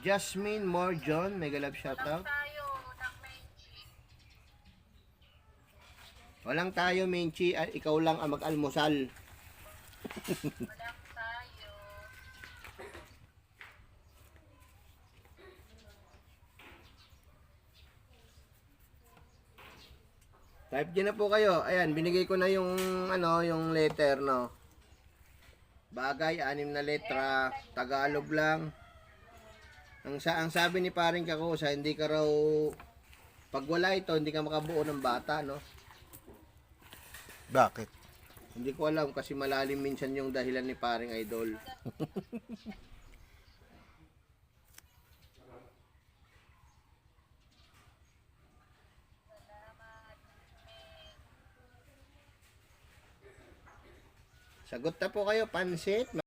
Jasmine Morjon, mega love shoutout. Walang tayo, Menchi. Ikaw lang ang mag-almusal. Type dyan na po kayo. Ayan, binigay ko na yung yung letter, no. Bagay, 6 na letra, Tagalog lang. Ang sabi ni paring Kakusa, hindi ka raw pag wala ito, hindi ka makabuo ng bata, no. Bakit? Hindi ko alam kasi malalim minsan yung dahilan ni paring Idol. Sagot na po kayo, pansit.